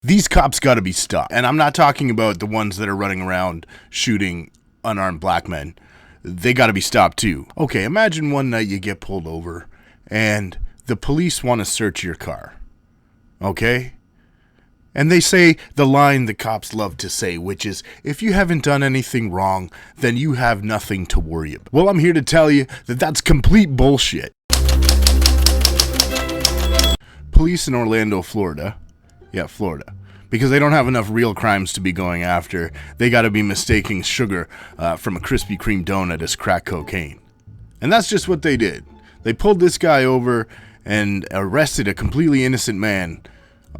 These cops gotta be stopped. And I'm not talking about the ones that are running around shooting unarmed black men. They gotta be stopped too. Okay, imagine one night you get pulled over and the police want to search your car. Okay? And they say the line the cops love to say, which is, if you haven't done anything wrong, then you have nothing to worry about. Well, I'm here to tell you that that's complete bullshit. Police in Orlando, Florida, because they don't have enough real crimes to be going after, they gotta be mistaking sugar from a Krispy Kreme donut as crack cocaine. And that's just what they did. They pulled this guy over and arrested a completely innocent man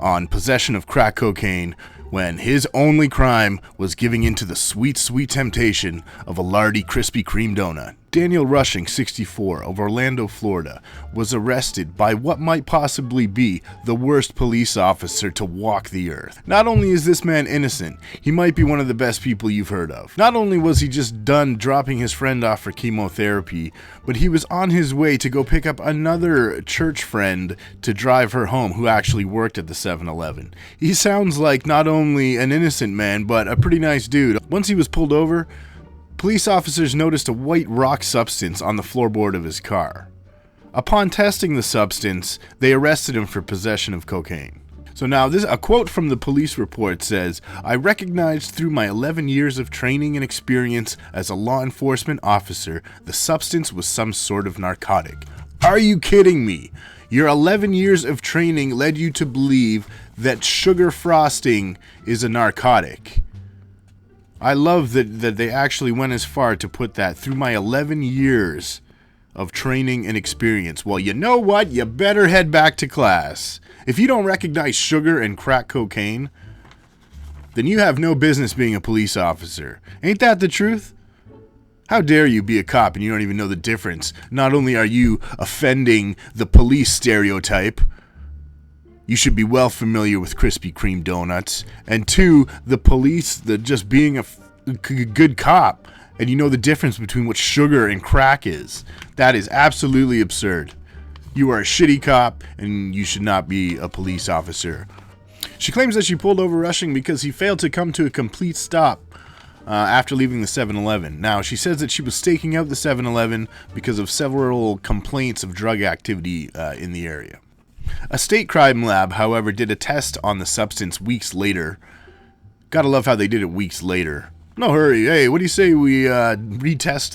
on possession of crack cocaine when his only crime was giving into the sweet, sweet temptation of a lardy Krispy Kreme donut. Daniel Rushing, 64, of Orlando, Florida, was arrested by what might possibly be the worst police officer to walk the earth. Not only is this man innocent, he might be one of the best people you've heard of. Not only was he just done dropping his friend off for chemotherapy, but he was on his way to go pick up another church friend to drive her home who actually worked at the 7-Eleven. He sounds like not only an innocent man, but a pretty nice dude. Once he was pulled over, police officers noticed a white rock substance on the floorboard of his car. Upon testing the substance, they arrested him for possession of cocaine. So now, a quote from the police report says, "I recognized through my 11 years of training and experience as a law enforcement officer, the substance was some sort of narcotic." Are you kidding me? Your 11 years of training led you to believe that sugar frosting is a narcotic. I love that they actually went as far to put that through my 11 years of training and experience. Well, you know what? You better head back to class. If you don't recognize sugar and crack cocaine, then you have no business being a police officer. Ain't that the truth? How dare you be a cop and you don't even know the difference? Not only are you offending the police stereotype, you should be well familiar with Krispy Kreme donuts. And two, the police, just being a good cop, and you know the difference between what sugar and crack is. That is absolutely absurd. You are a shitty cop, and you should not be a police officer. She claims that she pulled over Rushing because he failed to come to a complete stop after leaving the 7-Eleven. Now, she says that she was staking out the 7-Eleven because of several complaints of drug activity in the area. A state crime lab, however, did a test on the substance weeks later. Gotta love how they did it weeks later. No hurry. Hey, what do you say we retest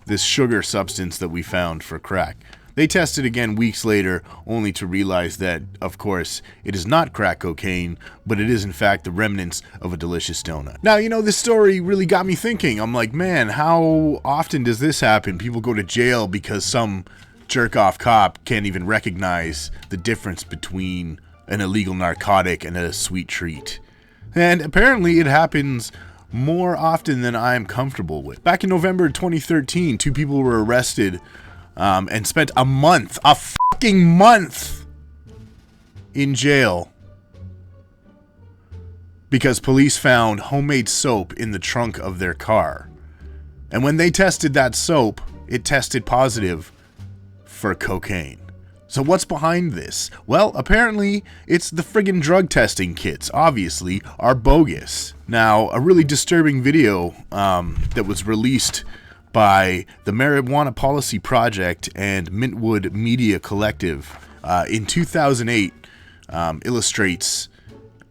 this sugar substance that we found for crack? They tested again weeks later, only to realize that, of course, it is not crack cocaine, but it is in fact the remnants of a delicious donut. Now, you know, this story really got me thinking. I'm like, man, how often does this happen? People go to jail because some jerk-off cop can't even recognize the difference between an illegal narcotic and a sweet treat. And apparently it happens more often than I am comfortable with. Back in November 2013, 2 people were arrested and spent a fucking month in jail because police found homemade soap in the trunk of their car. And when they tested that soap, it tested positive for cocaine. So what's behind this? Well, apparently it's the friggin' drug testing kits, obviously, are bogus. Now, a really disturbing video that was released by the Marijuana Policy Project and Mintwood Media Collective in 2008 illustrates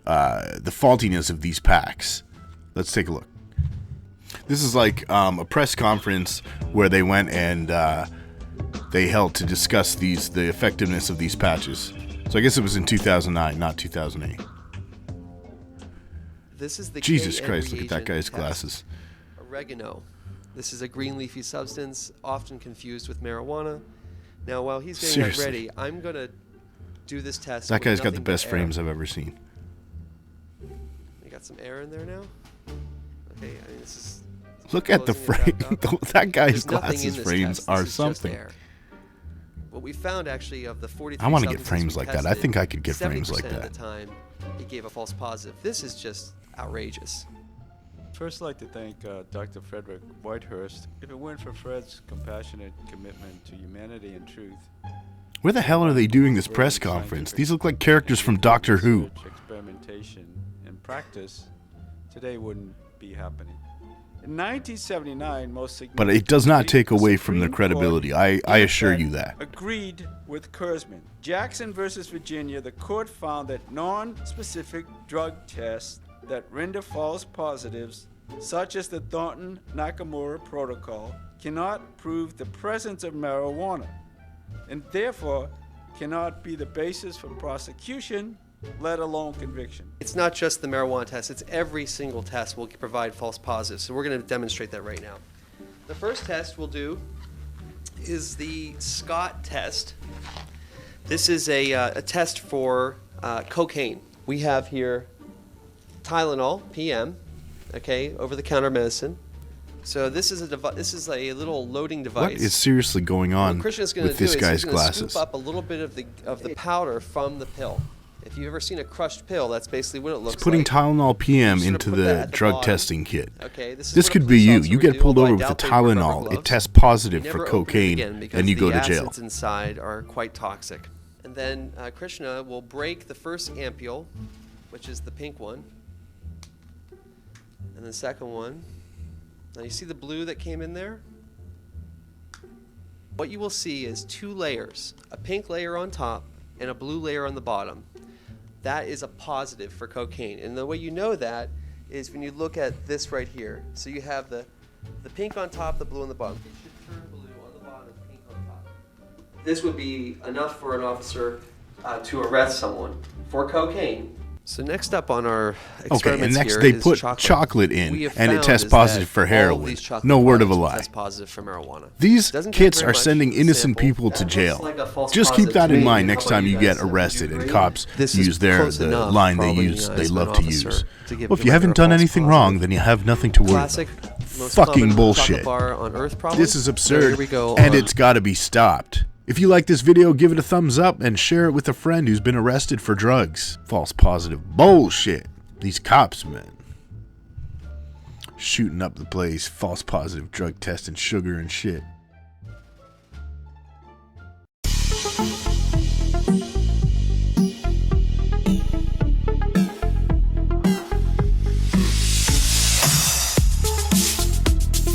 the faultiness of these packs. Let's take a look. This is like a press conference where they went and they held to discuss the effectiveness of these patches. So I guess it was in 2009, not 2008. This is the Jesus KN Christ, look at that reagent guy's test. glasses. Oregano. This is a green leafy substance, often confused with marijuana. Now, while he's getting that ready, I'm going to do this test. That guy's got the nothing but best air. frames I've ever seen. You got some air in there now? Okay, I mean, this is... Look at the frame. That guy's There's nothing in glasses this frames test. are This is just something. air. What we found actually of the 43 I want to get substances frames we like that. I tested, think I could get frames like 70% that. of the time, it gave a false positive. This is just outrageous. First, I'd like to thank Dr. Frederick Whitehurst. If it weren't for Fred's compassionate commitment to humanity and truth, Where the hell are they doing this press conference? These look like characters from Doctor Who. Experimentation and practice today wouldn't be happening. In 1979, most significant, But it does not take away from their Supreme credibility. Court, I in assure effect, you that. agreed with Kurzman. Jackson versus Virginia, the court found that non-specific drug tests that render false positives, such as the Thornton-Nakamura protocol, cannot prove the presence of marijuana, and therefore cannot be the basis for prosecution, let alone conviction. It's not just the marijuana test, it's every single test will provide false positives. So we're going to demonstrate that right now. The first test we'll do is the Scott test. This is a test for cocaine. We have here Tylenol, PM, okay, over-the-counter medicine. So this is a little loading device. What is seriously going on with this guy's glasses? Scoop up a little bit of the powder from the pill. If you've ever seen a crushed pill, that's basically what it looks like. He's putting Tylenol PM You into put that the at the drug bottom. testing kit. Okay, this This what could a be police you. officer You would get do, pulled although I over with the doubt they wear rubber Tylenol. It gloves. tests positive You for never open it cocaine, again because and you go to the jail. acids inside are quite toxic. And then Krishna will break the first ampule, which is the pink one, and the second one. Now you see the blue that came in there? What you will see is two layers, a pink layer on top and a blue layer on the bottom. That is a positive for cocaine. And the way you know that is when you look at this right here. So you have the pink on top, the blue on the bottom. It should turn blue on the bottom, pink on top. This would be enough for an officer to arrest someone for cocaine. So next up on our experiments Okay, and next here they is put chocolate in, We have and it found tests is positive that for all of heroin. these chocolate No word of a products will lie. test positive for marijuana. These Doesn't take kits very are much sending to innocent sample. people to That jail. looks like a false Just keep positive that to in me. mind How next about time you guys? get Would you arrested and agree? cops This is use close the enough, line they probably, use. They as love an to officer use. to give Well, if them you a haven't done false anything positive. wrong, then you have nothing to worry Classic, about. most Fucking common bullshit. chocolate bar on Earth, probably. This is So absurd, here we go and on- it's got to be stopped. If you like this video, give it a thumbs up and share it with a friend who's been arrested for drugs. False positive bullshit. These cops, man. Shooting up the place, false positive drug testing, sugar and shit.